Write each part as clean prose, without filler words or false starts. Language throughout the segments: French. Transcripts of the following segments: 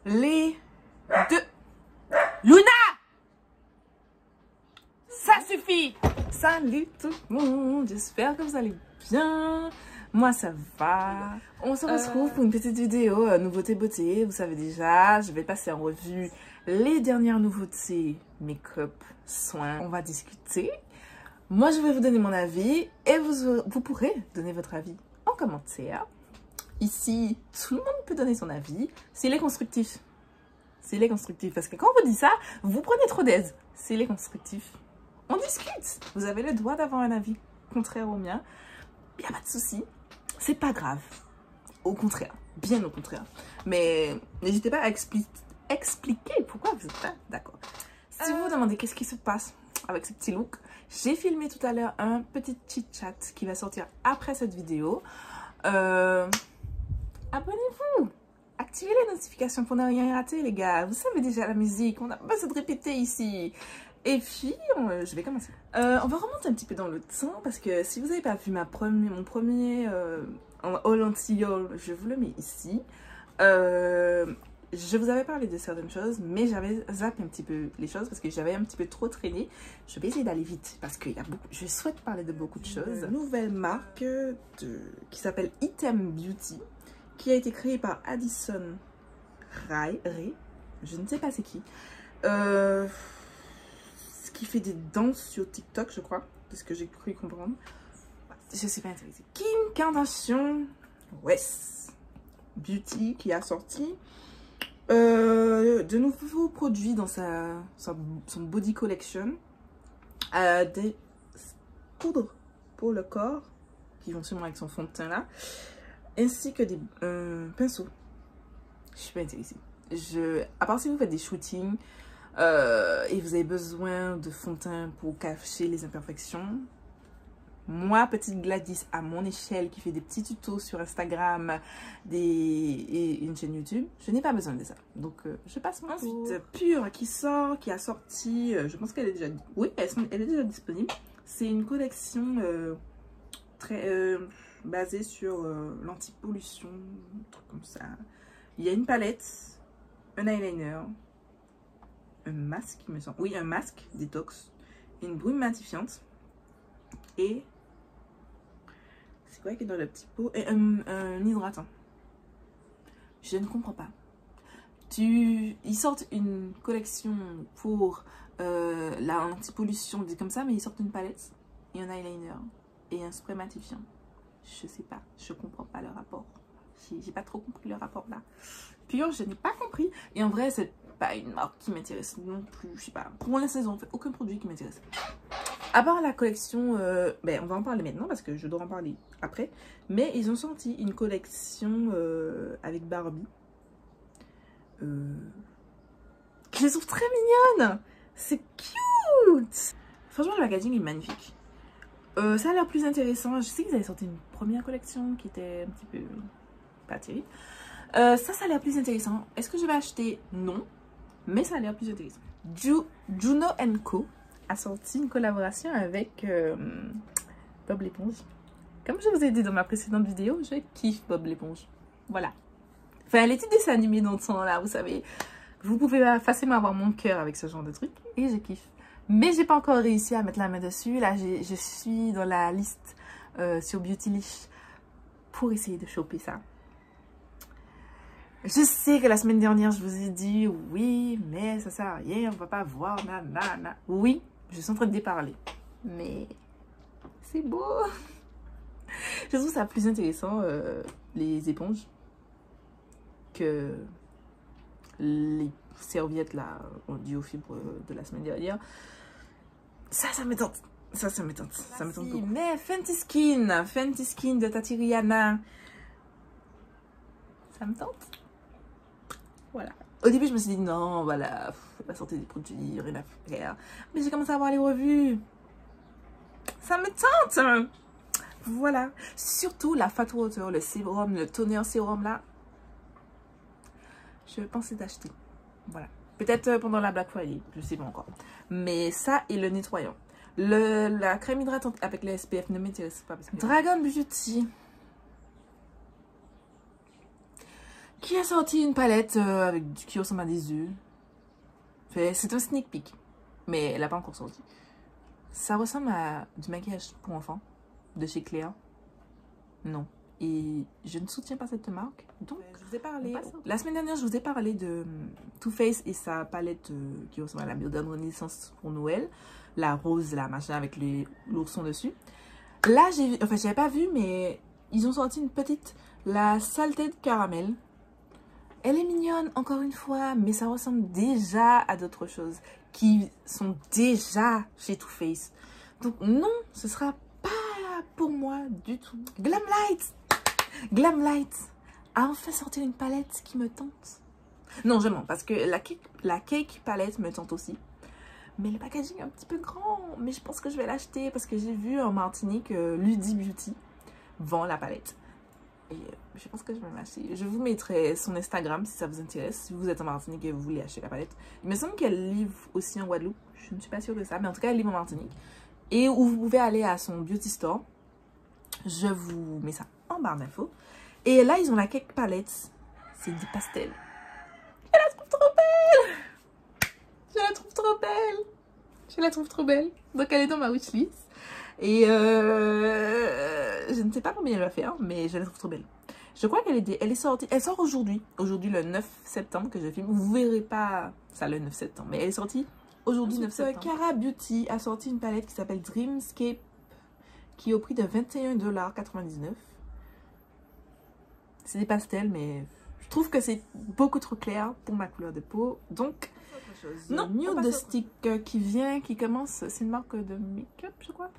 les deux. Luna! Ça suffit! Salut tout le monde, j'espère que vous allez bien. Moi ça va. On se retrouve pour une petite vidéo nouveauté beauté. Vous savez déjà, je vais passer en revue les dernières nouveautés make-up, soins. On va discuter. Moi je vais vous donner mon avis et vous pourrez donner votre avis en commentaire. Ici, tout le monde peut donner son avis s'il est constructif. S'il est constructif, parce que quand on vous dit ça, vous prenez trop d'aise. S'il est constructif, on discute. Vous avez le droit d'avoir un avis contraire au mien. Il n'y a pas de souci. C'est pas grave. Au contraire. Bien au contraire. Mais n'hésitez pas à expliquer pourquoi vous n'êtes pas d'accord. Si vous vous demandez qu'est-ce qui se passe avec ce petit look, j'ai filmé tout à l'heure un petit chit-chat qui va sortir après cette vidéo. Abonnez-vous. Activez les notifications pour ne rien rater, les gars. Vous savez déjà la musique. On n'a pas besoin de répéter ici. Et puis, je vais commencer. On va remonter un petit peu dans le temps parce que si vous n'avez pas vu mon premier haul anti-haul, je vous le mets ici. Je vous avais parlé de certaines choses, mais j'avais zappé un petit peu les choses parce que j'avais un petit peu trop traîné. Je vais essayer d'aller vite parce qu'il y a beaucoup. Je souhaite parler de beaucoup de choses. Une nouvelle marque qui s'appelle Item Beauty, qui a été créée par Addison Rae. Je ne sais pas c'est qui. Qui fait des danses sur TikTok, je crois, de ce que j'ai cru comprendre. Je sais pas intéressée. Kim Kardashian West Beauty qui a sorti de nouveaux produits dans son body collection, des poudres pour le corps qui vont sûrement avec son fond de teint là, ainsi que des pinceaux. Je suis pas intéressée. À part si vous faites des shootings et vous avez besoin de fond de teint pour cacher les imperfections. Moi, petite Gladys à mon échelle qui fait des petits tutos sur Instagram et une chaîne YouTube, je n'ai pas besoin de ça. Donc, je passe mon tour. Ensuite, Pure qui a sorti, je pense qu'elle est déjà, oui, elle est déjà disponible. C'est une collection très basée sur l'anti-pollution, un truc comme ça. Il y a une palette, un eyeliner, un masque, il me semble. Oui, un masque détox, une brume matifiante et c'est quoi qui est dans le petit pot, et un hydratant. Je ne comprends pas. Ils sortent une collection pour la anti-pollution, comme ça, mais ils sortent une palette et un eyeliner et un spray matifiant. Je sais pas, je comprends pas le rapport. J'ai pas trop compris le rapport là. Pure, je n'ai pas compris. Et en vrai, c'est pas une marque qui m'intéresse non plus. Je sais pas. Pour l'instant, ils n'ont fait aucun produit qui m'intéresse. À part la collection, on va en parler maintenant parce que je dois en parler après. Mais ils ont sorti une collection avec Barbie. Que je trouve très mignonne. C'est cute. Franchement, le packaging est magnifique. Ça a l'air plus intéressant. Je sais qu'ils avaient sorti une première collection qui était un petit peu pas terrible. Ça a l'air plus intéressant. Est-ce que je vais acheter? Non. Mais ça a l'air plus intéressant. Juno & Co a sorti une collaboration avec Bob l'éponge. Comme je vous ai dit dans ma précédente vidéo, je kiffe Bob l'éponge. Voilà. Enfin, les petits dessins animés dans le temps là, vous savez. Vous pouvez facilement avoir mon cœur avec ce genre de truc. Et je kiffe. Mais j'ai pas encore réussi à mettre la main dessus. Là, je suis dans la liste sur Beautylish pour essayer de choper ça. Je sais que la semaine dernière, je vous ai dit, oui, mais ça sert à rien, on va pas voir, nanana. Oui, je suis en train de déparler. Mais c'est beau. Je trouve ça plus intéressant, les éponges, que les serviettes, là, du haut fibre de la semaine dernière. Ça me tente. Ça me tente. Ça me tente beaucoup. Mais Fenty Skin de Tati Rihanna. Ça me tente. Voilà. Au début, je me suis dit non, voilà, faut pas sortir des produits, rien à faire. Mais j'ai commencé à voir les revues. Ça me tente. Voilà. Surtout la Fat Water, le sérum, le toner sérum là. Je pensais d'acheter. Voilà. Peut-être pendant la Black Friday, je sais pas encore. Mais ça et le nettoyant. La crème hydratante avec le SPF ne m'intéresse pas. Parce que... Dragon Beauty. qui a sorti une palette qui ressemble à des yeux. C'est un sneak peek, mais elle n'a pas encore sorti. Ça ressemble à du maquillage pour enfants de chez Claire. Non. Et je ne soutiens pas cette marque. Donc, je vous ai parlé. La semaine dernière, je vous ai parlé de Too Faced et sa palette qui ressemble à la Modern Renaissance pour Noël. La rose, la machin avec l'ourson dessus. Là, j'ai vu, enfin, j'avais pas vu, mais ils ont sorti une petite, la Salted Caramel. Elle est mignonne, encore une fois, mais ça ressemble déjà à d'autres choses qui sont déjà chez Too Faced. Donc, non, ce sera pas pour moi du tout. Glamlight! Glamlight a enfin sorti une palette qui me tente. Non, je mens, parce que la cake palette me tente aussi. Mais le packaging est un petit peu grand. Mais je pense que je vais l'acheter parce que j'ai vu en Martinique, Ludi Beauty vend la palette. Et je pense que je vais m'acheter. Je vous mettrai son Instagram si ça vous intéresse. Si vous êtes en Martinique et vous voulez acheter la palette. Il me semble qu'elle livre aussi en Guadeloupe. Je ne suis pas sûre de ça. Mais en tout cas, elle livre en Martinique. Et où vous pouvez aller à son beauty store. Je vous mets ça en barre d'infos. Et là, ils ont la cake palette. C'est du pastel. Je la trouve trop belle. Je la trouve trop belle. Je la trouve trop belle. Donc, elle est dans ma wishlist. Et je ne sais pas combien elle va faire, mais je la trouve trop belle. Je crois qu'elle est sortie. Elle sort aujourd'hui. Aujourd'hui, le 9 septembre que je filme. Vous verrez pas ça le 9 septembre. Mais elle est sortie aujourd'hui, 9 septembre. Cara Beauty a sorti une palette qui s'appelle Dreamscape, qui est au prix de 21,99 $. C'est des pastels, mais je trouve que c'est beaucoup trop clair pour ma couleur de peau. Donc, non, Nude Stick qui commence. C'est une marque de make-up, je crois.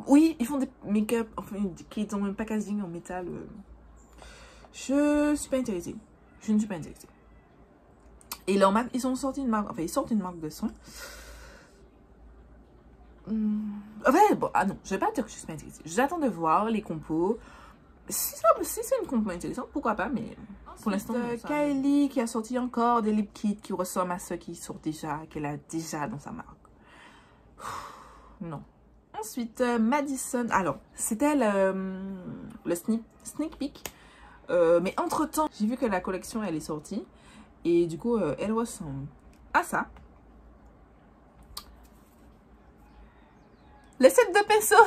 Oui, ils font des make-up, enfin, qui ont un packaging en métal. Je suis pas intéressée. Je ne suis pas intéressée. Et leur marque, ils ont sorti une marque, enfin, ils sortent une marque de soins. Enfin, bon, ah non, je vais pas dire que je suis pas intéressée. J'attends de voir les compos. Si c'est une compo intéressante, pourquoi pas, mais pour l'instant, Kylie qui a sorti encore des lip kits qui ressemblent à ceux qui sortent déjà, qu'elle a déjà dans sa marque. Non. Ensuite, Madison. Alors, c'était le sneak peek. Mais entre-temps, j'ai vu que la collection, elle est sortie. Et du coup, elle ressemble à ça. Le set de pinceau.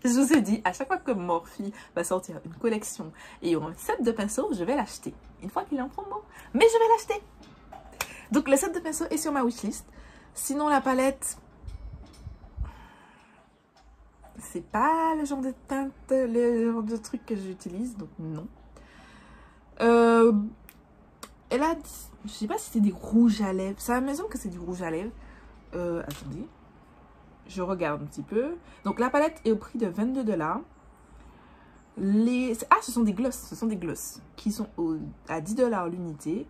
Je vous ai dit, à chaque fois que Morphe va sortir une collection et il y aura un set de pinceaux, je vais l'acheter. Une fois qu'il est en promo. Mais je vais l'acheter. Donc, le set de pinceaux est sur ma wishlist. Sinon, la palette... C'est pas le genre de teinte, le genre de truc que j'utilise, donc non. Elle a, je sais pas si c'est des rouges à lèvres. Ça me semble que c'est du rouge à lèvres. Attendez, je regarde un petit peu. Donc la palette est au prix de 22 $. Ce sont des glosses. Ce sont des glosses qui sont à 10 $ l'unité.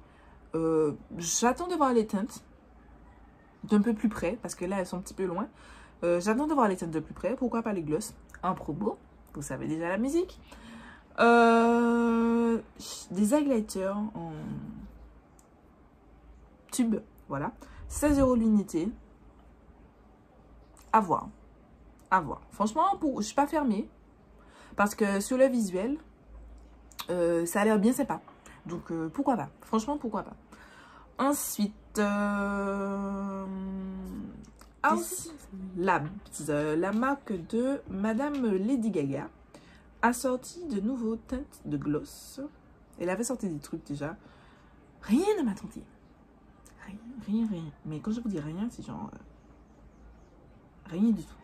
J'attends de voir les teintes d'un peu plus près parce que là elles sont un petit peu loin. J'attends de voir les teintes de plus près. Pourquoi pas les glosses en promo? Vous savez déjà la musique. Des highlighters en tube. Voilà. 16 € l'unité. À voir. À voir. Franchement, je suis pas fermée. Parce que sur le visuel, ça a l'air bien sympa. Donc, pourquoi pas. Franchement, pourquoi pas. Ensuite... la marque de Madame Lady Gaga a sorti de nouveaux teintes de gloss. Elle avait sorti des trucs déjà. Rien ne m'a tenté. Rien. Mais quand je vous dis rien, c'est genre... rien du tout.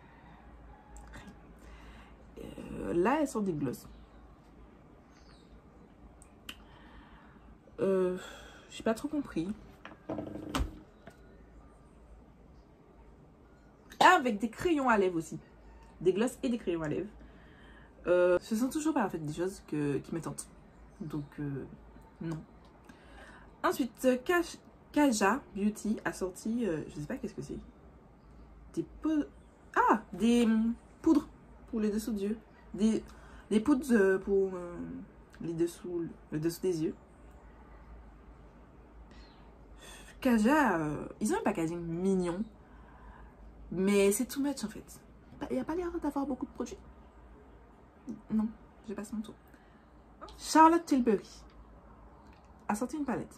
Rien. Là, elle sort des gloss. J'ai pas trop compris. Avec des crayons à lèvres aussi. Des glosses et des crayons à lèvres. Ce sont toujours pas en fait des choses qui me tentent. Donc, non. Ensuite, Kaja Beauty a sorti, je sais pas qu'est-ce que c'est. Des poudres pour les dessous des yeux. Des poudres pour le dessous des yeux. Kaja, ils ont un packaging mignon. Mais c'est too much en fait. Il n'y a pas l'air d'avoir beaucoup de produits. Non, j'ai passé mon tour. Charlotte Tilbury a sorti une palette.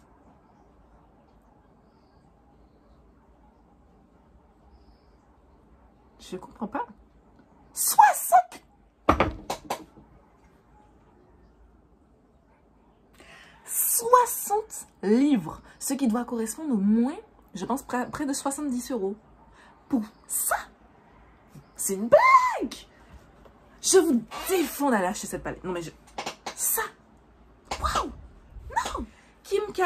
Je comprends pas. 60 livres, ce qui doit correspondre au moins, je pense, près de 70 € pour ça. C'est une blague. Je vous défends d'aller acheter cette palette. Non mais ça. Waouh. Non. Kim K.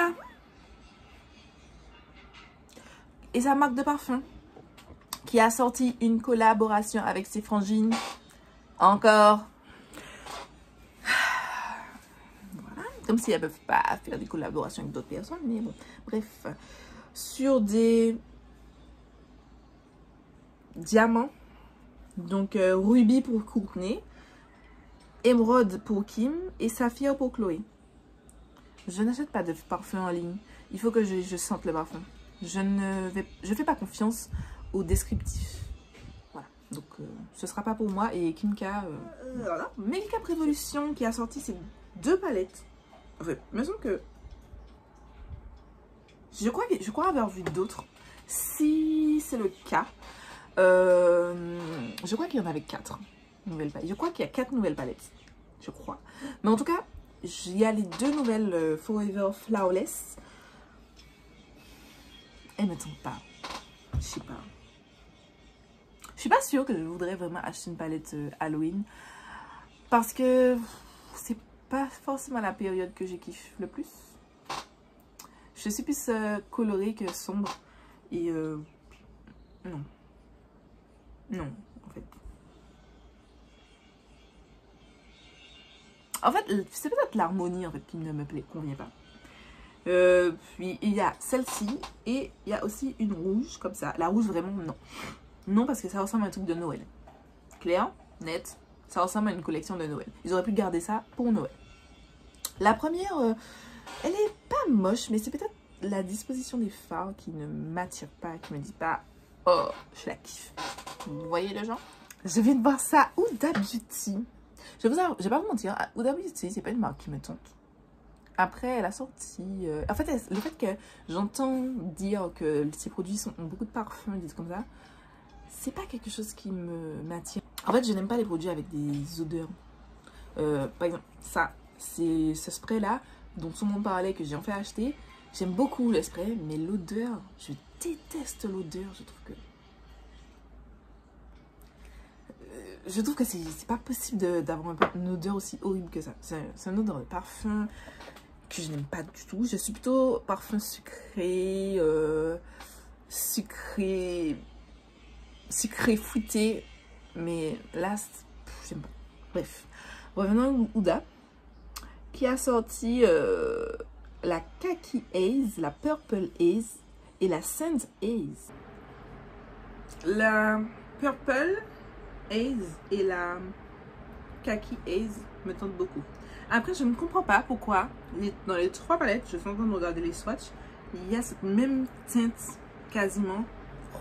Et sa marque de parfum qui a sorti une collaboration avec ses frangines. Encore. Voilà. Comme si elles ne peuvent pas faire des collaborations avec d'autres personnes. Mais bon. Bref. Sur des diamants. Donc, Ruby pour Courtney. Émeraude pour Kim. Et Saphir pour Chloé. Je n'achète pas de parfum en ligne. Il faut que je sente le parfum. Je fais pas confiance au descriptif. Voilà. Donc, ce sera pas pour moi. Et Kim K, voilà. Make-up Revolution qui a sorti ces 2 palettes. Enfin, il me semble que... Je crois avoir vu d'autres. Si c'est le cas, je crois qu'il y en avait 4 nouvelles palettes. Je crois qu'il y a 4 nouvelles palettes. Je crois. Mais en tout cas, il y a les 2 nouvelles Forever Flawless. Elles me tentent pas. Je sais pas. Je suis pas sûre que je voudrais vraiment acheter une palette Halloween. Parce que c'est pas forcément la période que je kiffe le plus. Je suis plus colorée que sombre. Et non. Non, en fait. En fait, c'est peut-être l'harmonie en fait qui ne me convient pas. Puis il y a celle-ci et il y a aussi une rouge comme ça. La rouge vraiment non. Non parce que ça ressemble à un truc de Noël. Clair, net, ça ressemble à une collection de Noël. Ils auraient pu garder ça pour Noël. La première, elle est pas moche mais c'est peut-être la disposition des fards qui ne m'attire pas, qui me dit pas oh je la kiffe. Vous voyez le genre? Je viens de voir ça Huda Beauty. Je vais pas vous mentir, Huda Beauty c'est pas une marque qui me tente. Après, elle a sorti... en fait, le fait que j'entends dire que ses produits ont beaucoup de parfums, des trucs comme ça, c'est pas quelque chose qui m'attire. En fait, je n'aime pas les produits avec des odeurs. Par exemple, ça, c'est ce spray-là, dont tout le monde parlait, que j'ai enfin acheté. J'aime beaucoup le spray, mais l'odeur, je déteste l'odeur. Je trouve que c'est pas possible d'avoir une odeur aussi horrible que ça. C'est une odeur de parfum que je n'aime pas du tout. Je suis plutôt parfum sucré, sucré fruité, mais là, j'aime pas. Bref, revenons à Huda, qui a sorti la Kaki Haze, la Purple Haze et la Sand Haze. La Purple Haze et la Kaki Haze me tentent beaucoup. Après, je ne comprends pas pourquoi dans les 3 palettes, je suis en train de regarder les swatchs, il y a cette même teinte quasiment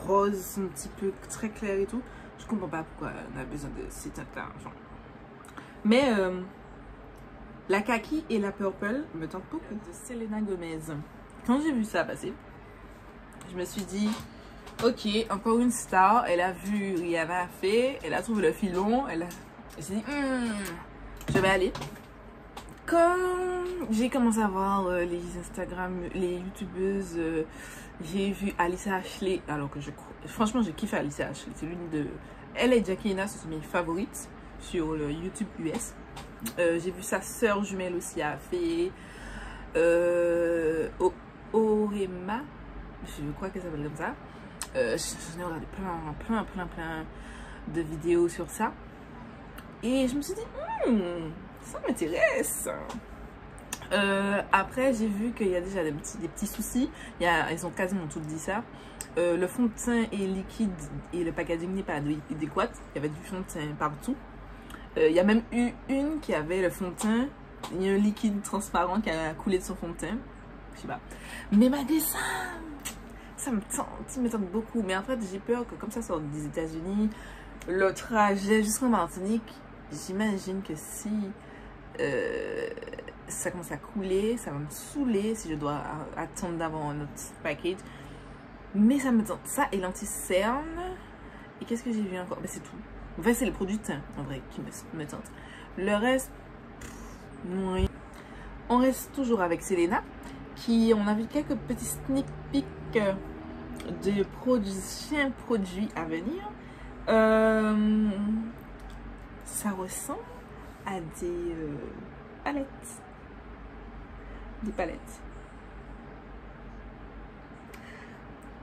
rose, un petit peu très clair et tout. Je comprends pas pourquoi on a besoin de ces teintes-là. Mais la Kaki et la Purple me tentent beaucoup. De Selena Gomez. Quand j'ai vu ça passer, je me suis dit, ok, encore une star. Elle a vu Rihanna fait, elle a trouvé le filon, elle s'est dit, je vais aller. Quand j'ai commencé à voir les Instagram, les youtubeuses, j'ai vu Alyssa Ashley, alors que franchement j'ai kiffé Alyssa Ashley, c'est l'une de... Elle et Jackie Aina, ce sont mes favorites sur le YouTube US. J'ai vu sa sœur jumelle aussi a fait Orema, je crois qu'elle s'appelle comme ça. J'en ai regardé plein de vidéos sur ça. Et je me suis dit, ça m'intéresse. Après, j'ai vu qu'il y a déjà des petits soucis. Ils ont quasiment tout dit ça. Le fond de teint est liquide et le packaging n'est pas adéquat. Il y avait du fond de teint partout. Il y a même eu une qui avait le fond de teint. Il y a un liquide transparent qui a coulé de son fond de teint. Je sais pas. Mais malgré ça, ça me tente beaucoup. Mais en fait, j'ai peur que comme ça sort des États-Unis, le trajet jusqu'en Martinique, j'imagine que si ça commence à couler, ça va me saouler si je dois attendre d'avoir un autre package. Mais ça me tente. Ça et l'anti-cerne. Et qu'est-ce que j'ai vu encore? Ben, c'est tout. En fait, c'est le produit de teint, en vrai, qui me tente. Le reste, oui. On reste toujours avec Selena, qui, on a vu quelques petits sneak peeks de prochains produits à venir. Ça ressemble à des palettes. Des palettes.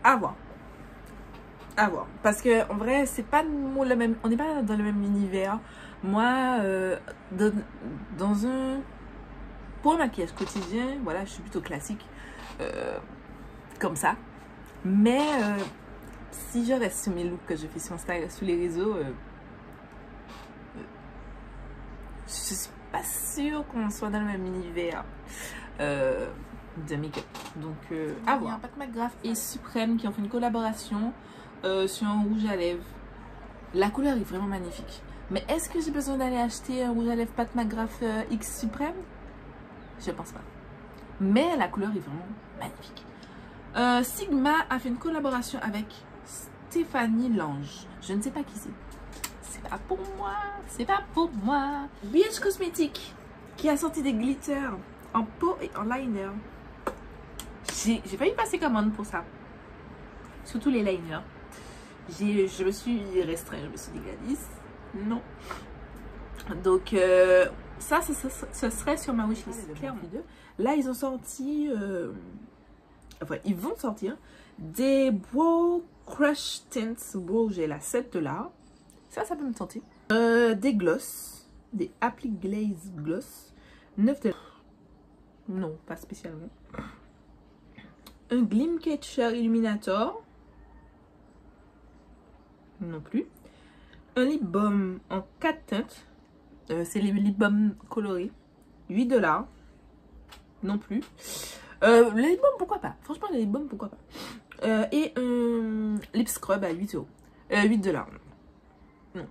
À voir. À voir. Parce que en vrai, c'est pas le même. On n'est pas dans le même univers. Moi, dans un. Pour un maquillage quotidien, voilà, je suis plutôt classique. Comme ça. Mais si je reste sur mes looks que je fais sur Instagram, sur les réseaux, je suis pas sûre qu'on soit dans le même univers de make-up. Donc, à voir. Pat McGrath et Supreme qui ont fait une collaboration sur un rouge à lèvres. La couleur est vraiment magnifique. Mais est-ce que j'ai besoin d'aller acheter un rouge à lèvres Pat McGrath X Supreme? Je pense pas. Mais la couleur est vraiment magnifique. Sigma a fait une collaboration avec Stéphanie Lange. Je ne sais pas qui c'est. C'est pas pour moi. C'est pas pour moi. BH Cosmetics qui a sorti des glitters en peau et en liner. J'ai failli passer commande pour ça. Surtout les liners. Je me suis restreint. Je me suis dit, Gladys, non. Donc, ça, ce serait sur ma wishlist. Clairement. Là, ils ont sorti... enfin, ils vont sortir des Brow Crush Tints Brow Gel à 7$. Ça peut me tenter. Des gloss. Des Apply Glaze Gloss. 9$. Non, pas spécialement. Un Glim Catcher Illuminator. Non plus. Un lip balm en 4 teintes. C'est les lip balm colorés. 8$. Non plus. Les lip balm, pourquoi pas? Franchement, les lip balm, pourquoi pas? Et un lip scrub à 8€. 8$. Non.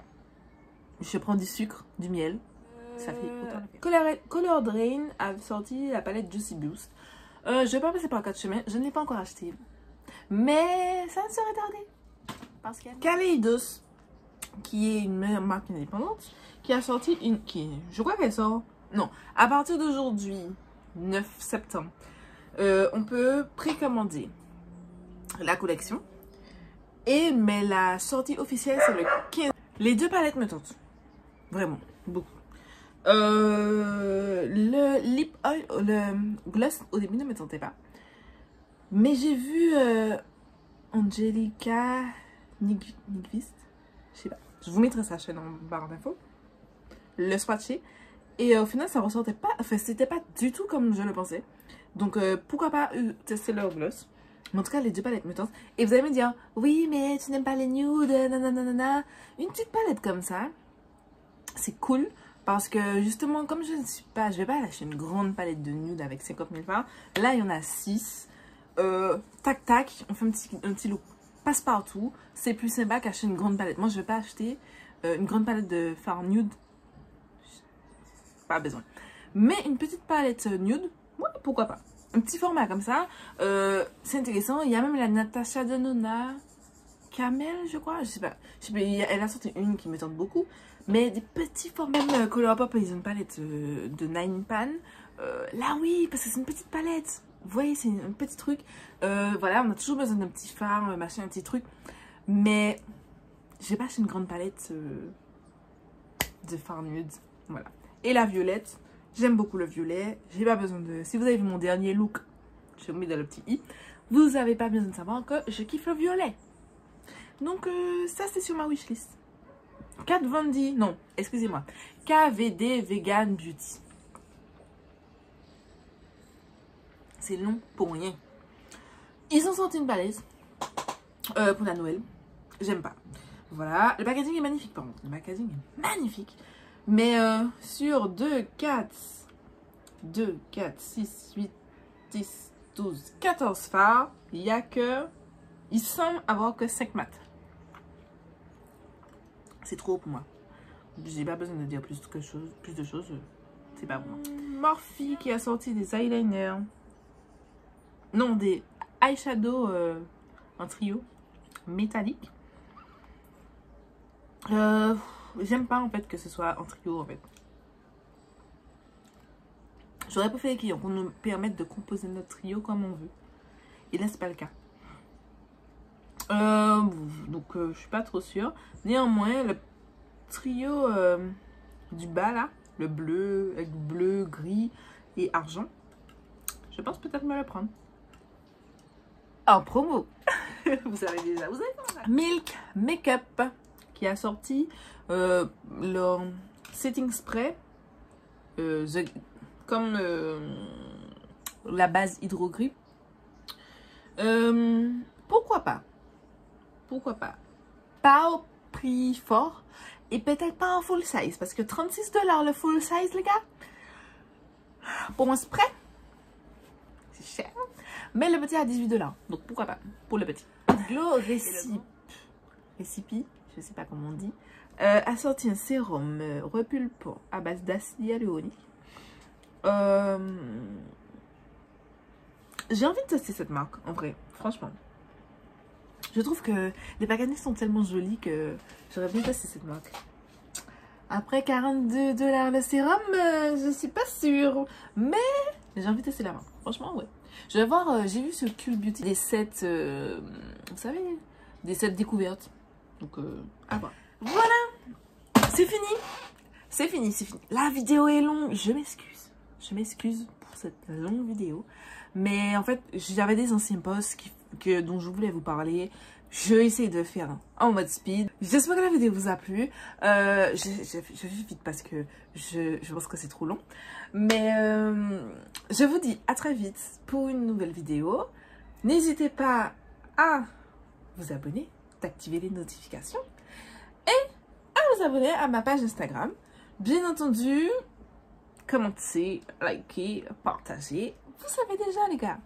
Je prends du sucre, du miel. Ça fait autant. Color Drain a sorti la palette Juicy Boost. Je vais pas passer par 4 chemins. Je ne l'ai pas encore acheté. Mais ça ne serait tardé. Parce qu'il y a Kaleidos, qui est une marque indépendante, qui a sorti une... je crois qu'elle sort... Non, à partir d'aujourd'hui, 9 septembre, on peut précommander la collection. Mais la sortie officielle, c'est le 15. Les deux palettes me tentent. Vraiment, beaucoup. Le lip oil, le gloss, au début, ne me tentait pas. Mais j'ai vu Angelica Nyqvist, je sais pas. Je vous mettrai sa chaîne en barre d'infos. Le swatcher. Et au final, ça ressortait pas. Enfin, c'était pas du tout comme je le pensais. Donc, pourquoi pas tester leur gloss. Mais en tout cas, les deux palettes me tentent. Et vous allez me dire, oui, mais tu n'aimes pas les nudes, nanana. Une petite palette comme ça, c'est cool. Parce que justement, comme je vais pas lâcher une grande palette de nude avec 50 000 fards. Là, il y en a 6. Tac, tac, on fait un petit look passe-partout. C'est plus sympa qu'acheter une grande palette. Moi, je vais pas acheter une grande palette de fard nude. Pas besoin. Mais une petite palette nude, ouais, pourquoi pas. Un petit format comme ça, c'est intéressant. Il y a même la Natasha Denona Camel, je crois. Je sais pas. Elle a sorti une qui me tente beaucoup. Mais des petits formats, même Colourpop, ils ont une palette de 9 pan. Là, oui, parce que c'est une petite palette. Vous voyez, c'est un petit truc. Voilà, on a toujours besoin d'un petit fard, machin, un petit truc. Mais j'ai pas acheté une grande palette de fard nude. Voilà. Et la violette. J'aime beaucoup le violet. J'ai pas besoin de... Si vous avez vu mon dernier look, je vous mets dans le petit i. Vous n'avez pas besoin de savoir que je kiffe le violet. Donc, ça, c'est sur ma wishlist. Kat Von D, non, excusez-moi. KVD Vegan Beauty. C'est long pour rien. Ils ont sorti une palette pour la Noël. J'aime pas. Voilà. Le packaging est magnifique, par contre. Le packaging est magnifique. Mais sur 2, 4, 6, 8, 10, 12, 14 fards, il y a que... Il semble avoir que 5 mat. C'est trop pour moi. J'ai pas besoin de dire plus de choses. C'est pas bon. Morphe qui a sorti des eyeliners. Non, des eyeshadow en trio métallique. J'aime pas en fait que ce soit en trio en fait. J'aurais préféré qu'on nous permette de composer notre trio comme on veut. Et là c'est pas le cas. Donc je suis pas trop sûre. Néanmoins le trio du bas là, le bleu avec bleu, gris et argent, je pense peut-être me le prendre en promo. Vous savez déjà, vous avez Milk Makeup qui a sorti leur setting spray comme la base Hydro Grip. Pourquoi pas? Pourquoi pas? Pas au prix fort et peut-être pas en full size parce que 36 $ le full size les gars pour un spray c'est cher, mais le petit à 18 $, donc pourquoi pas pour le petit. Glow Recipe, je sais pas comment on dit, a sorti un sérum repulpant à base d'acide hyaluronique. J'ai envie de tester cette marque en vrai, franchement. Je trouve que les packagings sont tellement jolis que j'aurais bien testé cette marque. Après 42 $ le sérum, je suis pas sûre. Mais j'ai envie de tester la marque. Franchement, ouais. Je vais voir, j'ai vu sur Cult Beauty des sets, vous savez, des sets découvertes. Donc, à voir. Voilà, c'est fini. C'est fini, c'est fini. La vidéo est longue, je m'excuse. Je m'excuse pour cette longue vidéo. Mais en fait, j'avais des anciens posts dont je voulais vous parler. Je vais essayer de le faire en mode speed. J'espère que la vidéo vous a plu. Je fais vite parce que je pense que c'est trop long. Mais je vous dis à très vite pour une nouvelle vidéo. N'hésitez pas à vous abonner, d'activer les notifications et à vous abonner à ma page Instagram. Bien entendu, commentez, likez, partagez. Vous savez déjà les gars.